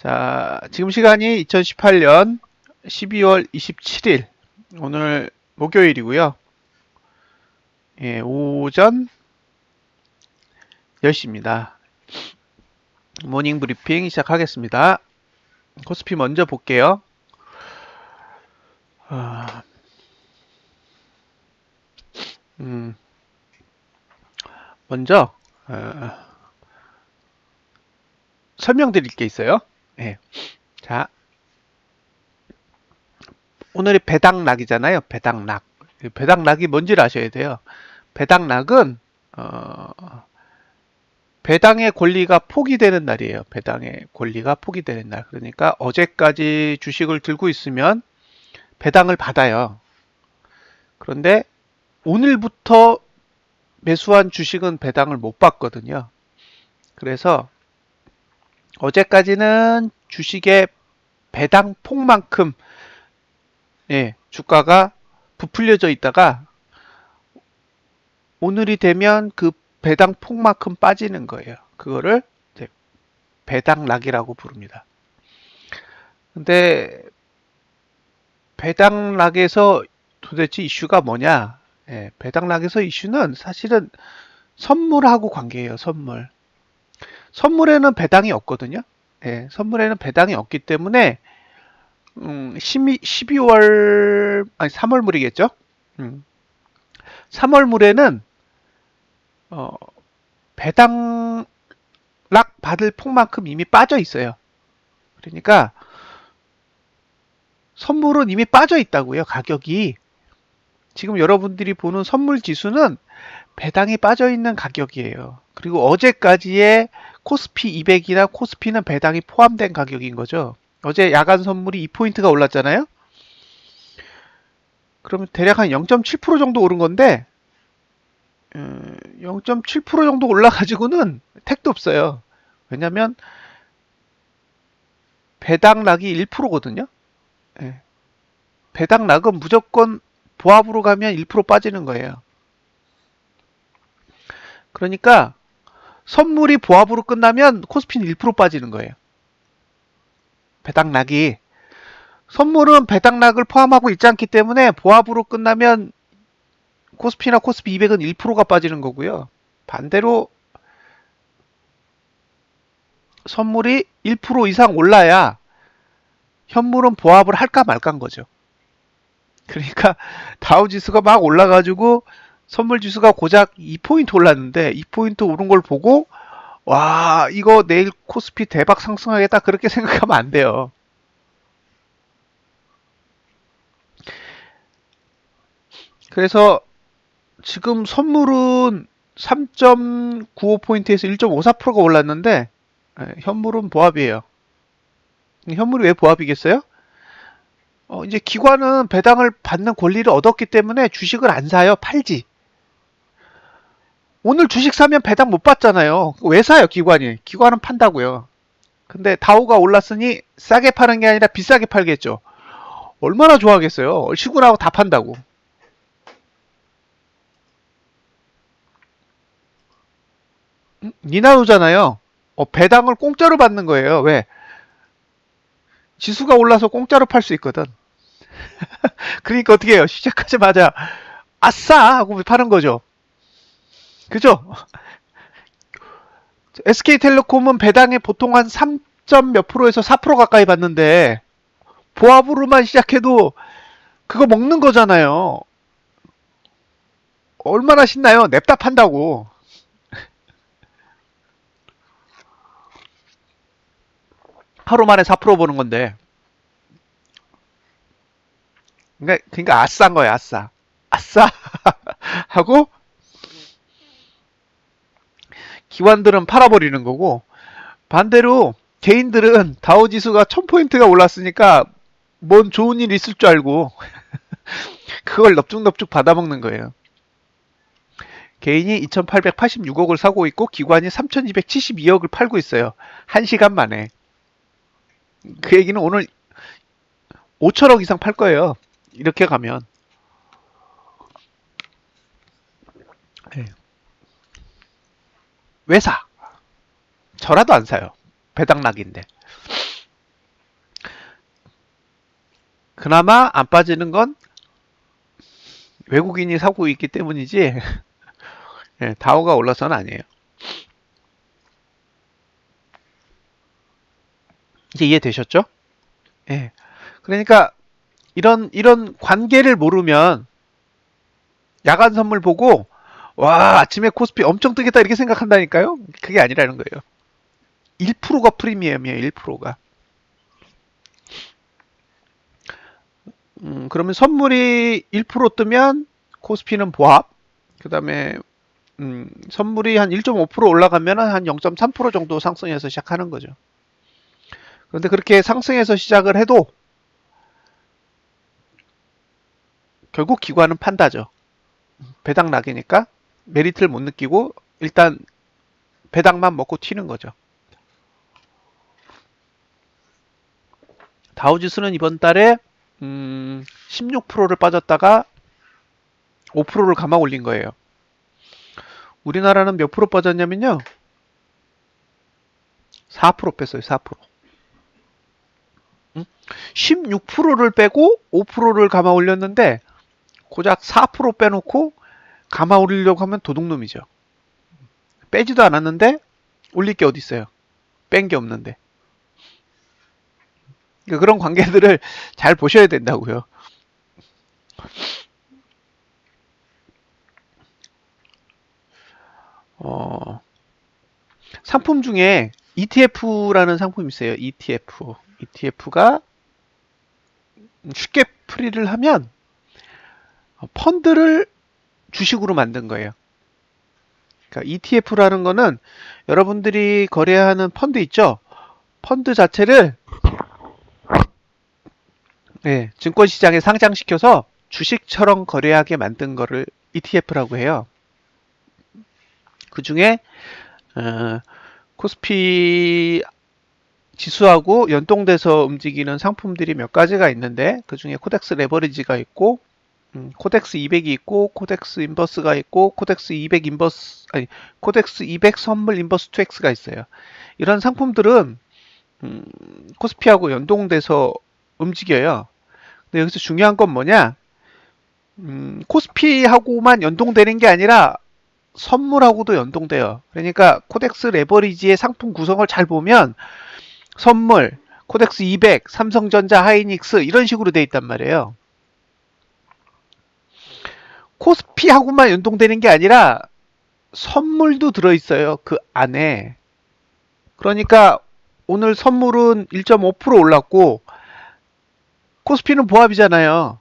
자, 지금 시간이 2018년 12월 27일, 오늘 목요일이고요. 예, 오전 10시입니다. 모닝 브리핑 시작하겠습니다. 코스피 먼저 볼게요. 아, 먼저 설명드릴 게 있어요. 예. 자, 오늘이 배당락이잖아요. 배당락. 배당락이 뭔지를 아셔야 돼요. 배당락은 배당의 권리가 포기되는 날이에요. 배당의 권리가 포기되는 날. 그러니까 어제까지 주식을 들고 있으면 배당을 받아요. 그런데 오늘부터 매수한 주식은 배당을 못 받거든요. 그래서 어제까지는 주식의 배당 폭만큼 주가가 부풀려져 있다가 오늘이 되면 그 배당 폭만큼 빠지는 거예요. 그거를 이제 배당락이라고 부릅니다. 근데 배당락에서 도대체 이슈가 뭐냐? 배당락에서 이슈는 사실은 선물하고 관계해요. 선물. 선물에는 배당이 없거든요. 선물에는 배당이 없기 때문에 12월 아니 3월물이겠죠. 3월물에는 배당락 받을 폭만큼 이미 빠져 있어요. 그러니까 선물은 이미 빠져 있다고요. 가격이. 지금 여러분들이 보는 선물 지수는 배당이 빠져 있는 가격이에요. 그리고 어제까지의 코스피 200이나 코스피는 배당이 포함된 가격인 거죠. 어제 야간 선물이 2포인트가 올랐잖아요. 그러면 대략 한 0.7% 정도 오른 건데 0.7% 정도 올라가지고는 택도 없어요. 왜냐면 배당락이 1%거든요. 배당락은 무조건 보합으로 가면 1% 빠지는 거예요. 그러니까 선물이 보합으로 끝나면 코스피는 1% 빠지는 거예요. 배당락이. 선물은 배당락을 포함하고 있지 않기 때문에 보합으로 끝나면 코스피나 코스피 200은 1%가 빠지는 거고요. 반대로 선물이 1% 이상 올라야 현물은 보합을 할까 말까인 거죠. 그러니까 다우지수가 막 올라가지고 선물 지수가 고작 2포인트 올랐는데 2포인트 오른 걸 보고 와 이거 내일 코스피 대박 상승하겠다 그렇게 생각하면 안 돼요. 그래서 지금 선물은 3.95포인트에서 1.54%가 올랐는데 현물은 보합이에요. 현물이 왜 보합이겠어요? 이제 기관은 배당을 받는 권리를 얻었기 때문에 주식을 안 사요. 팔지. 오늘 주식 사면 배당 못 받잖아요. 왜 사요, 기관이? 기관은 판다고요. 근데 다우가 올랐으니 싸게 파는 게 아니라 비싸게 팔겠죠. 얼마나 좋아하겠어요. 시군하고 다 판다고. 니나노잖아요. 배당을 공짜로 받는 거예요. 왜? 지수가 올라서 공짜로 팔 수 있거든. 그러니까 어떻게 해요? 시작하자마자 아싸! 하고 파는 거죠. 그죠? SK텔레콤은 배당에 보통 한 3점 몇 프로에서 4% 가까이 받는데 보합으로만 시작해도 그거 먹는 거잖아요. 얼마나 신나요? 냅다 판다고. 하루 만에 4% 보는 건데. 그러니까 아싸인 거야, 아싸. 아싸! 하고 기관들은 팔아버리는 거고 반대로 개인들은 다우지수가 1000포인트가 올랐으니까 뭔 좋은 일 있을 줄 알고 그걸 넙죽넙죽 받아먹는 거예요. 개인이 2886억을 사고 있고 기관이 3272억을 팔고 있어요. 1시간 만에. 그 얘기는 오늘 5천억 이상 팔 거예요. 이렇게 가면. 네. 왜 사? 저라도 안 사요. 배당락인데. 그나마 안 빠지는 건 외국인이 사고 있기 때문이지 예, 다우가 올라서는 아니에요. 이제 이해되셨죠? 예. 그러니까 이런 관계를 모르면 야간 선물 보고 와 아침에 코스피 엄청 뜨겠다 이렇게 생각한다니까요. 그게 아니라는 거예요. 1%가 프리미엄이에요. 1%가. 그러면 선물이 1% 뜨면 코스피는 보합. 그 다음에 선물이 한 1.5% 올라가면 한 0.3% 정도 상승해서 시작하는 거죠. 그런데 그렇게 상승해서 시작을 해도 결국 기관은 판다죠. 배당 낙이니까 메리트를 못 느끼고 일단 배당만 먹고 튀는 거죠. 다우지수는 이번 달에 16%를 빠졌다가 5%를 감아 올린 거예요. 우리나라는 몇 프로 빠졌냐면요. 4% 뺐어요. 4%. 16%를 빼고 5%를 감아 올렸는데 고작 4% 빼놓고 감아 올리려고 하면 도둑놈이죠. 빼지도 않았는데 올릴 게 어디 있어요. 뺀 게 없는데. 그런 관계들을 잘 보셔야 된다고요. 상품 중에 ETF라는 상품이 있어요. ETF. ETF가 쉽게 풀이를 하면 펀드를 주식으로 만든 거예요. 그러니까 ETF라는 거는 여러분들이 거래하는 펀드 있죠? 펀드 자체를 네, 증권시장에 상장시켜서 주식처럼 거래하게 만든 거를 ETF라고 해요. 그 중에 코스피 지수하고 연동돼서 움직이는 상품들이 몇 가지가 있는데 그 중에 코덱스 레버리지가 있고 코덱스 200이 있고 코덱스 인버스가 있고 코덱스 200 인버스 아니 코덱스 200 선물 인버스 2X가 있어요. 이런 상품들은 코스피하고 연동돼서 움직여요. 근데 여기서 중요한 건 뭐냐? 코스피하고만 연동되는 게 아니라 선물하고도 연동돼요. 그러니까 코덱스 레버리지의 상품 구성을 잘 보면 선물, 코덱스 200, 삼성전자, 하이닉스 이런 식으로 돼 있단 말이에요. 코스피하고만 연동되는 게 아니라 선물도 들어있어요. 그 안에. 그러니까 오늘 선물은 1.5% 올랐고 코스피는 보합이잖아요.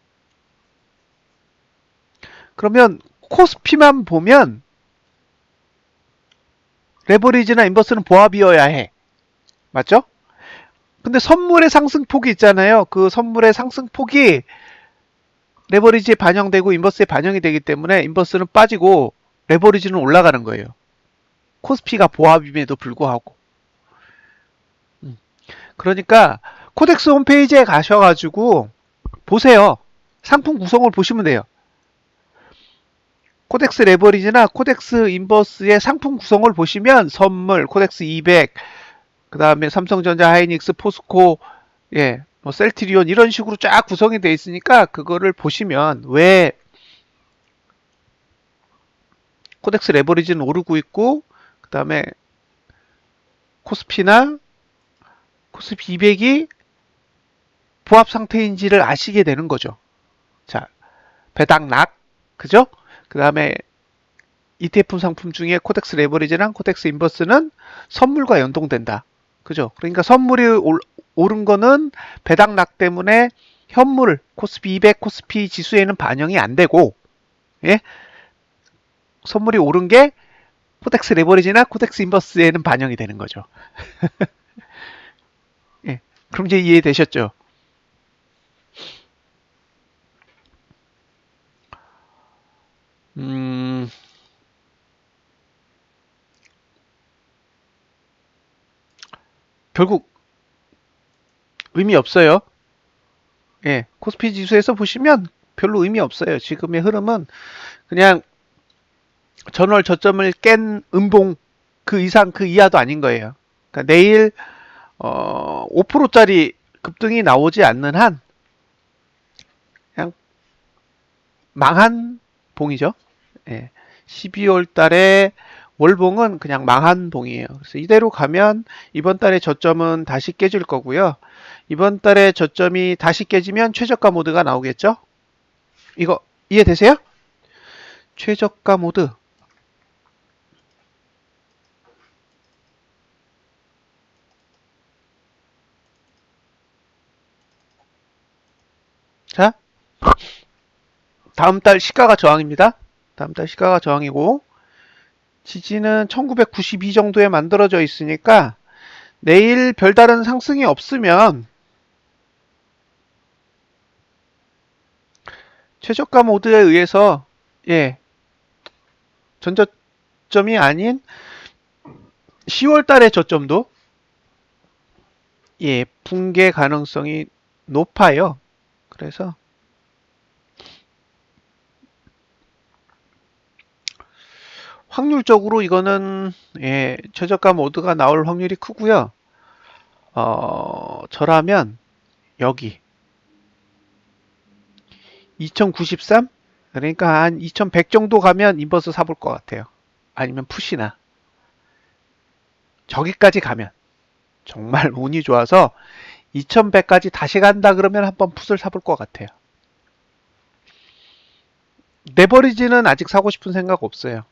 그러면 코스피만 보면 레버리지나 인버스는 보합이어야 해. 맞죠? 근데 선물의 상승폭이 있잖아요. 그 선물의 상승폭이 레버리지에 반영되고 인버스에 반영이 되기 때문에 인버스는 빠지고 레버리지는 올라가는 거예요. 코스피가 보합임에도 불구하고. 그러니까 코덱스 홈페이지에 가셔가지고 보세요. 상품 구성을 보시면 돼요. 코덱스 레버리지나 코덱스 인버스의 상품 구성을 보시면 선물, 코덱스 200, 그 다음에 삼성전자, 하이닉스, 포스코, 예, 뭐 셀트리온 이런 식으로 쫙 구성이 되어 있으니까 그거를 보시면 왜 코덱스 레버리지는 오르고 있고 그 다음에 코스피나 코스피 200이 보합 상태인지를 아시게 되는 거죠. 자, 배당 낙, 그죠? 그 다음에 ETF 상품 중에 코덱스 레버리지랑 코덱스 인버스는 선물과 연동된다. 그죠? 그러니까 선물이 오른 거는 배당 낙 때문에 현물, 코스피 200, 코스피 지수에는 반영이 안 되고, 예? 선물이 오른 게 코덱스 레버리지나 코덱스 인버스에는 반영이 되는 거죠. 예. 그럼 이제 이해되셨죠? 결국 의미 없어요. 예. 코스피 지수에서 보시면 별로 의미 없어요. 지금의 흐름은 그냥 전월 저점을 깬 음봉 그 이상 그 이하도 아닌 거예요. 그러니까 내일 5%짜리 급등이 나오지 않는 한 망한 봉이죠. 예. 12월 달에 월봉은 그냥 망한 봉이에요. 그래서 이대로 가면 이번 달에 저점은 다시 깨질 거고요. 이번 달에 저점이 다시 깨지면 최저가 모드가 나오겠죠? 이거 이해되세요? 최저가 모드. 자, 다음 달 시가가 저항입니다. 다음 달 시가가 저항이고 지지는 1992 정도에 만들어져 있으니까 내일 별다른 상승이 없으면 최저가 모드에 의해서 예, 전저점이 아닌 10월 달의 저점도 예, 붕괴 가능성이 높아요. 그래서 확률적으로 이거는 예, 최저가 모드가 나올 확률이 크고요. 저라면 여기 2093? 그러니까 한 2100 정도 가면 인버스 사볼 것 같아요. 아니면 푸시나. 저기까지 가면 정말 운이 좋아서 2100까지 다시 간다 그러면 한번 풋을 사볼 것 같아요. 레버리지는 아직 사고 싶은 생각 없어요.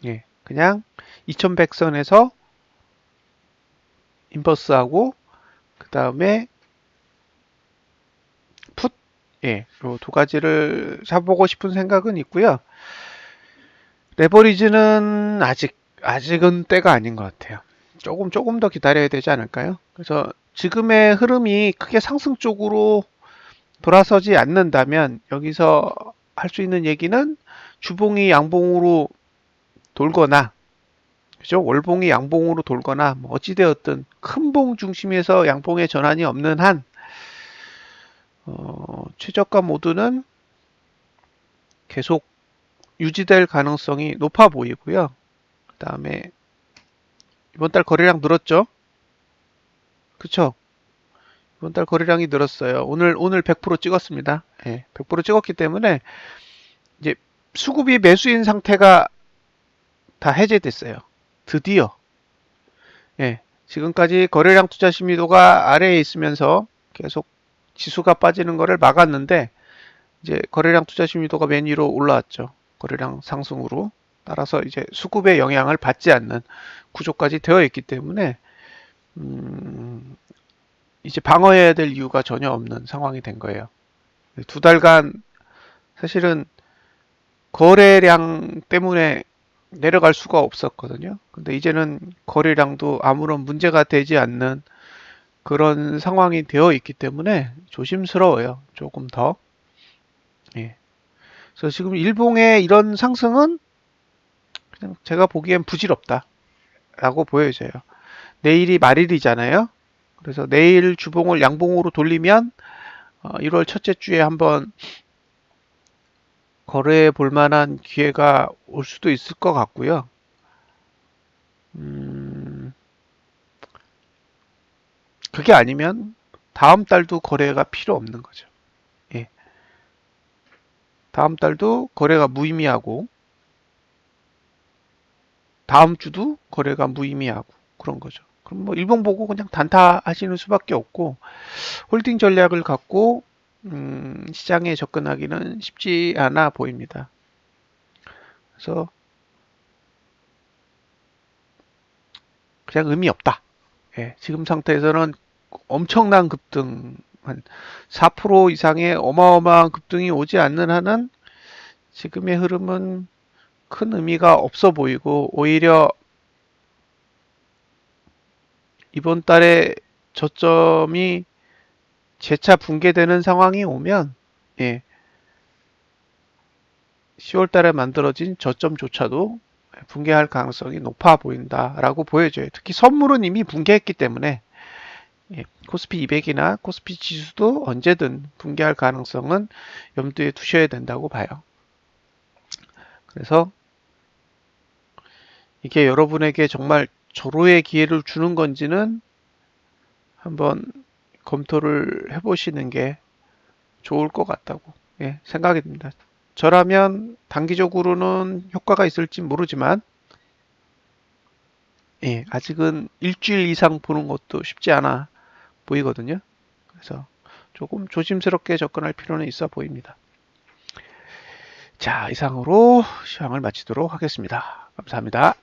예, 그냥 2100선에서 인버스하고 그 다음에 풋, 예, 요 두 가지를 사보고 싶은 생각은 있고요. 레버리지는 아직은 때가 아닌 것 같아요. 조금 더 기다려야 되지 않을까요? 그래서 지금의 흐름이 크게 상승 쪽으로 돌아서지 않는다면 여기서 할 수 있는 얘기는 주봉이 양봉으로 돌거나 그죠? 월봉이 양봉으로 돌거나 뭐 어찌되었든 큰 봉 중심에서 양봉의 전환이 없는 한 최저가 모드는 계속 유지될 가능성이 높아 보이고요. 그 다음에 이번 달 거래량 늘었죠? 그쵸? 이번 달 거래량이 늘었어요. 오늘 100% 찍었습니다. 예, 100% 찍었기 때문에 이제 수급이 매수인 상태가 다 해제됐어요. 드디어. 예, 지금까지 거래량 투자 심리도가 아래에 있으면서 계속 지수가 빠지는 것을 막았는데 이제 거래량 투자 심리도가 맨 위로 올라왔죠. 거래량 상승으로. 따라서 이제 수급의 영향을 받지 않는 구조까지 되어 있기 때문에 이제 방어해야 될 이유가 전혀 없는 상황이 된 거예요. 두 달간 사실은 거래량 때문에 내려갈 수가 없었거든요. 근데 이제는 거래량도 아무런 문제가 되지 않는 그런 상황이 되어 있기 때문에 조심스러워요. 조금 더. 예. 그래서 지금 일봉의 이런 상승은 그냥 제가 보기엔 부질없다라고 보여져요. 내일이 말일이잖아요. 그래서 내일 주봉을 양봉으로 돌리면 1월 첫째 주에 한번 거래해 볼 만한 기회가 올 수도 있을 것 같고요. 그게 아니면 다음 달도 거래가 필요 없는 거죠. 예. 다음 달도 거래가 무의미하고 다음 주도 거래가 무의미하고 그런 거죠. 그럼 뭐 일봉 보고 그냥 단타 하시는 수밖에 없고 홀딩 전략을 갖고 시장에 접근하기는 쉽지 않아 보입니다. 그래서 그냥 의미 없다. 예, 지금 상태에서는 엄청난 급등, 한 4% 이상의 어마어마한 급등이 오지 않는 한은 지금의 흐름은 큰 의미가 없어 보이고 오히려 이번 달에 저점이 재차 붕괴되는 상황이 오면 예, 10월 달에 만들어진 저점조차도 붕괴할 가능성이 높아 보인다라고 보여져요. 특히 선물은 이미 붕괴했기 때문에 예, 코스피 200이나 코스피 지수도 언제든 붕괴할 가능성은 염두에 두셔야 된다고 봐요. 그래서 이게 여러분에게 정말 절호의 기회를 주는 건지는 한번 검토를 해보시는 게 좋을 것 같다고 예, 생각이 듭니다. 저라면 단기적으로는 효과가 있을지 모르지만 예, 아직은 일주일 이상 보는 것도 쉽지 않아 보이거든요. 그래서 조금 조심스럽게 접근할 필요는 있어 보입니다. 자, 이상으로 시황을 마치도록 하겠습니다. 감사합니다.